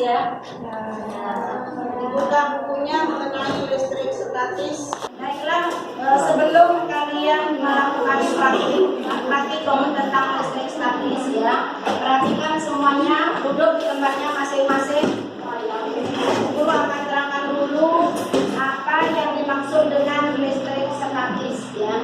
ya. Buka bukunya mengenai listrik statis. Baiklah, sebelum kalian melakukan praktikum tentang listrik statis ya, perhatikan semuanya, duduk di tempatnya masing-masing. Guru akan terangkan dulu apa yang dimaksud dengan listrik statis ya.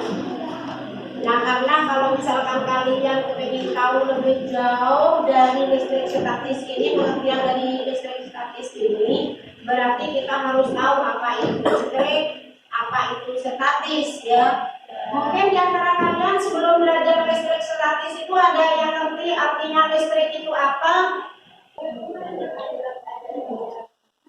Nah, karena kalau misalkan kalian ingin tahu lebih jauh dari listrik statis ini, pengertian dari listrik statis ini, berarti kita harus tahu apa itu listrik, apa itu statis ya. Mungkin di antara kalian sebelum belajar listrik statis itu ada yang ngerti artinya listrik itu apa?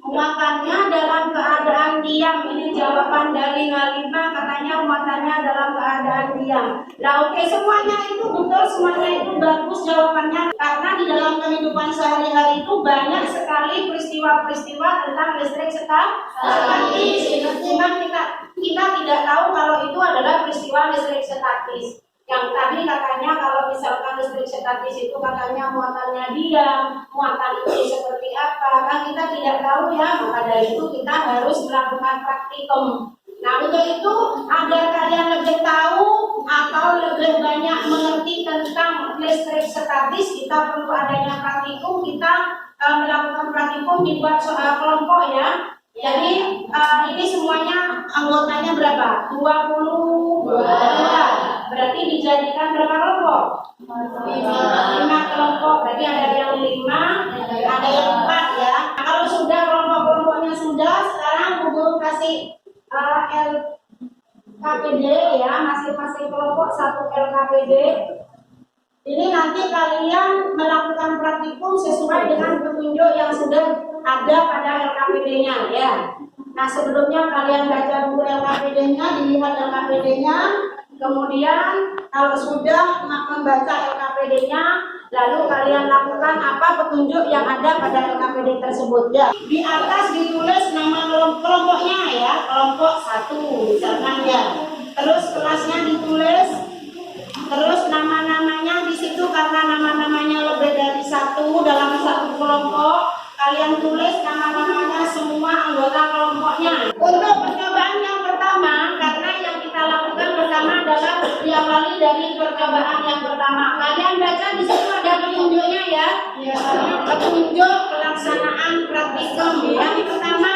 Muatannya dalam keadaan diam. Ini jawaban dari Halimah, katanya muatannya dalam keadaan diam. Nah, oke, semuanya itu betul, semuanya itu bagus jawabannya, karena di dalam kehidupan sehari-hari itu banyak sekali peristiwa-peristiwa tentang listrik statis. Cuma kita tidak tahu kalau itu adalah peristiwa listrik statis. Yang tadi katanya kalau misalkan listrik statis itu katanya muatannya diam, muatan itu seperti apa, kan kita tidak tahu ya, maka dari itu kita harus melakukan praktikum. Nah, untuk itu agar kalian lebih tahu atau lebih banyak mengerti tentang listrik statis, kita perlu adanya praktikum. Kita melakukan praktikum dibuat soal kelompok ya. Jadi ini semuanya anggotanya berapa? 22. Berarti dijadikan berapa kelompok? 5 kelompok. Berarti ada yang 5, ada yang 4 ya. Nah, kalau sudah kelompok-kelompoknya sudah, sekarang guru kasih LKPD ya, masing-masing kelompok 1 LKPD. Ini nanti kalian melakukan praktikum sesuai dengan petunjuk yang sudah ada pada LKPD-nya ya. Nah, sebelumnya kalian baca dulu LKPD-nya, dilihat LKPD-nya. Kemudian kalau sudah membaca LKPD-nya, lalu kalian lakukan apa petunjuk yang ada pada LKPD tersebut ya. Di atas ditulis nama kelompoknya ya, kelompok 1 misalkan ya. Terus kelasnya ditulis, terus nama-namanya di situ, karena nama-namanya lebih dari 1 dalam 1 kelompok, kalian tulis nama-namanya semua anggota kelompoknya. Untuk percobaan yang pertama, karena yang kita lakukan pertama adalah diawali dari percobaan yang pertama. Kalian baca di situ ada petunjuknya ya. Petunjuk pelaksanaan praktikum yang pertama.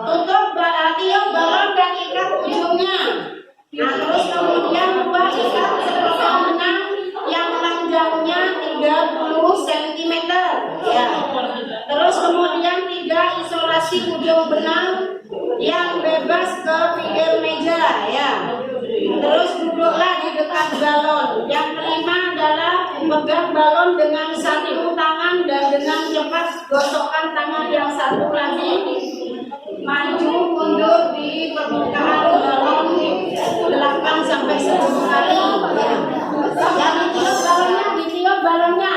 Tutup tiup balon dan ikat ujungnya. Nah, terus kemudian buat ikat sepotong benang yang panjangnya 30 cm ya. Terus kemudian 3 isolasi ujung benang yang bebas ke pinggir meja ya. Terus duduklah di dekat balon. Yang kelima adalah pegang balon dengan 1 tangan dan dengan cepat gosokkan tangan yang 1 lagi. Maju mundur di permukaan balon 8 sampai 10 kali ya. Yang ditiup balonnya.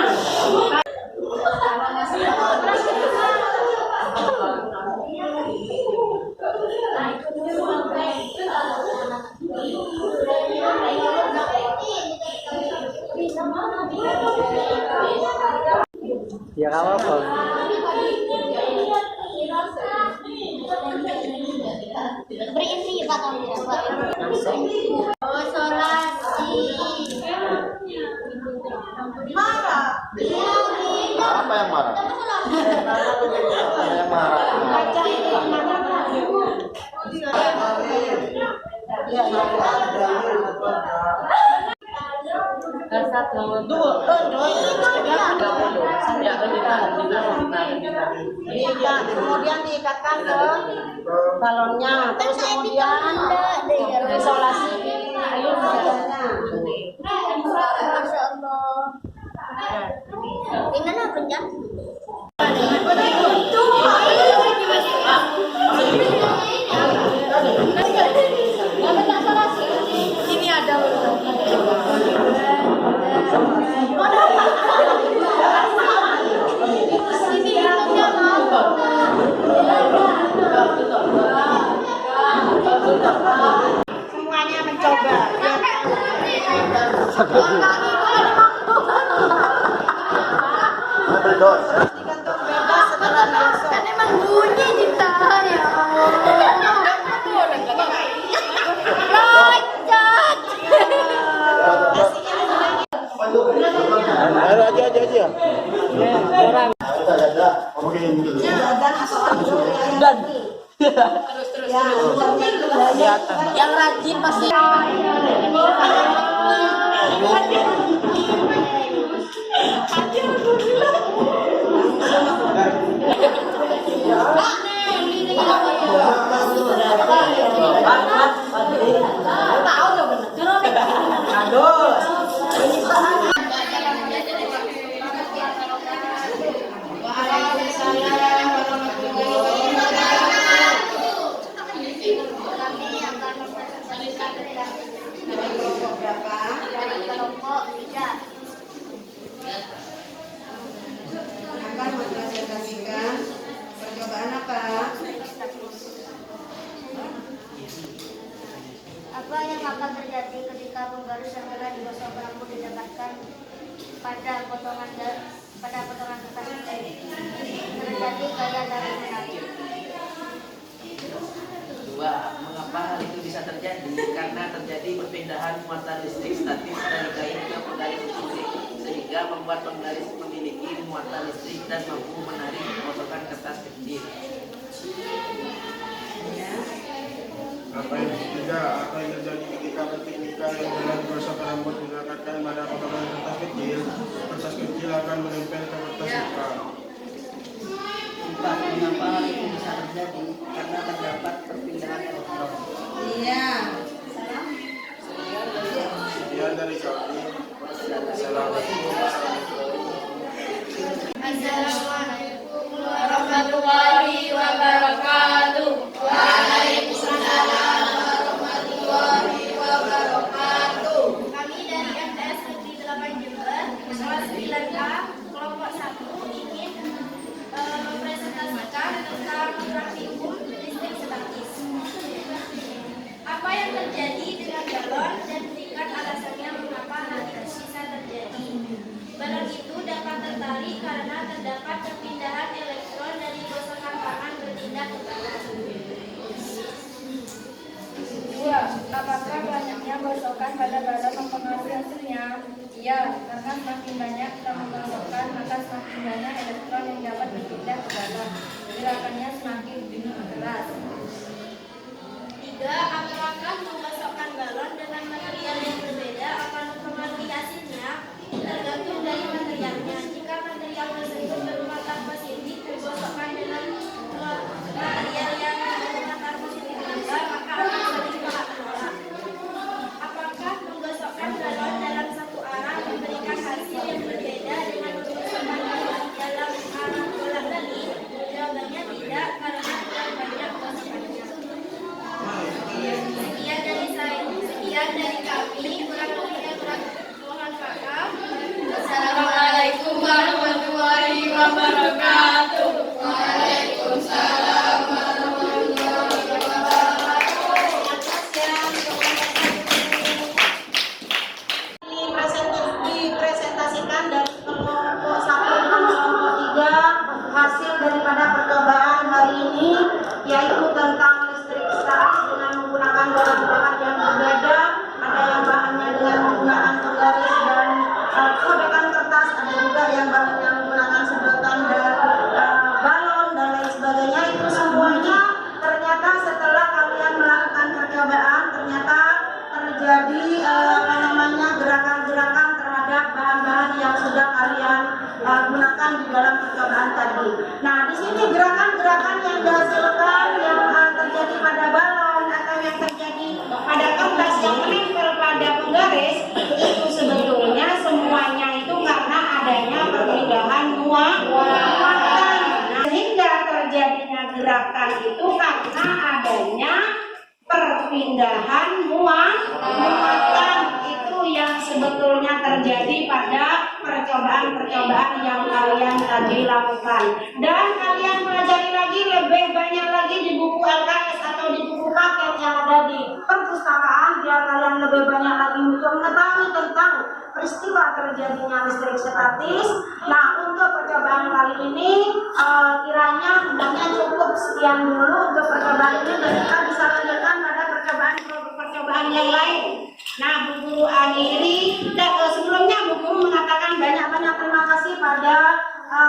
Ya kalau apa? Berisi bakal isolasi. Marah. Apa yang marah? Apa yang marah? Kemudian diikatkan ke balonnya, terus kemudian isolasi air misalnya. Masya Allah. Gimana penjam? Ini ada Semuanya mencoba. Berdoa. Digantung bebas. Kelihatan. Yang rajin pasti. Tahu loh Kelompok 3. Akan mempresentasikan percobaan apa? Apa yang akan terjadi ketika penggaris yang telah digosok rambut didapatkan pada potongan kertas ini? Terjadi gaya tarik menarik. Dua, mengapa hal itu bisa terjadi? Karena terjadi perpindahan muatan listrik statis dari kain ke penggaris listrik, sehingga membuat penggaris memiliki muatan listrik dan mampu menarik potongan kertas kecil. Apa yang ketiga, apa yang terjadi ketika teknika yang telah digosok rambut mengangkatkan pada potongan kertas kecil akan menempel ke kertas hitam. Empat, mengapa hal itu bisa terjadi? Karena terdapat perpindahan elektron. Iya. Sekian dari kami. Assalamualaikum Assalamualaikum warahmatullahi wabarakatuh. Waalaikumsalam warahmatullahi wabarakatuh. Kami dari MTS Negeri 8 Jember, kelas 9A, kelompok 1 ingin mempresentasikan tentang praktikum listrik statis. Apa yang terjadi dengan galon dan berikan alasannya mengapa hal itu bisa terjadi. Balon itu dapat tertarik karena terdapat perpindahan elektron dari gosokan tangan berpindah ke tangan. 2. Apakah banyaknya gosokan pada balon mempengaruhi hasilnya? Iya, karena semakin banyak kita menggosokkan, maka semakin banyak elektron yang dapat berpindah ke balon. Gerakannya semakin keras. 3. Apakah menggosokkan balon dengan material yang berbeda akan mempengaruhi hasilnya? Tergantung dari materialnya. Jika material tersebut bermuatan positif digosokkan dengan material yang bermuatan positif juga, maka akan sering menolak. Apakah menggosokkan balon dalam satu arah memberikan hasil yang berbeda dengan menggosokkan balon dalam arah bolak-balik? Jawabannya tidak, karena tidak banyak gosokannya. Sekian dari kami, kurang lebihnya mohon maaf. Assalamualaikum warahmatullahi wabarakatuh. Waalaikumsalam warahmatullahi Dipresentasikan dari kelompok 1 dan kelompok 3 hasil daripada percobaan hari ini, yaitu tentang listrik statis dengan menggunakan bahan-bahan yang berbeda. Ada yang bahannya dengan menggunakan penggaris dan sobekan kertas, ada juga yang bahannya menggunakan sedotan dan balon dan lain sebagainya. Itu semuanya ternyata setelah kalian melakukan percobaan, ternyata terjadi gerakan-gerakan terhadap bahan-bahan yang sudah kalian gunakan di dalam percobaan tadi. Nah, di sini gerakan-gerakan yang dihasilkan yang terjadi pada balon atau yang terjadi pada kertas yang menempel pada penggaris itu sebetulnya semuanya itu karena adanya perpindahan muatan. Nah, sehingga terjadinya gerakan itu karena adanya perpindahan muatan. Itu yang sebetulnya terjadi pada percobaan-percobaan yang kalian tadi lakukan. Dan kalian pelajari lagi lebih banyak lagi di buku LKS atau di buku paket yang ada di perpustakaan, biar kalian lebih banyak lagi untuk mengetahui tentang peristiwa terjadinya listrik statis. Nah, untuk percobaan kali ini kiranya hendaknya cukup sekian dulu untuk percobaan ini, dan kita bisa lanjutkan pada percobaan yang lain. Nah, Bu Guru akhiri. Sebelumnya Bu Guru mengatakan banyak-banyak terima kasih pada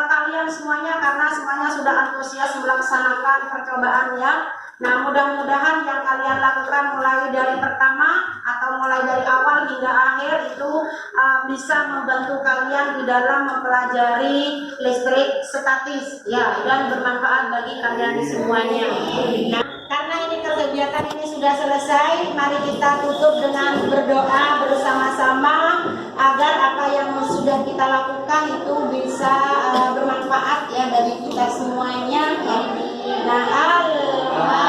kalian semuanya karena semuanya sudah antusias melaksanakan percobaan ya. Nah, mudah-mudahan yang kalian lakukan mulai dari pertama atau mulai dari awal hingga akhir itu bisa membantu kalian di dalam mempelajari listrik statis ya, dan bermanfaat bagi kalian semuanya. Nah, karena ini kegiatan ini sudah selesai, mari kita tutup dengan berdoa bersama-sama agar apa yang sudah kita lakukan itu bisa bermanfaat ya bagi kita semuanya. Nah, alhamdulillah.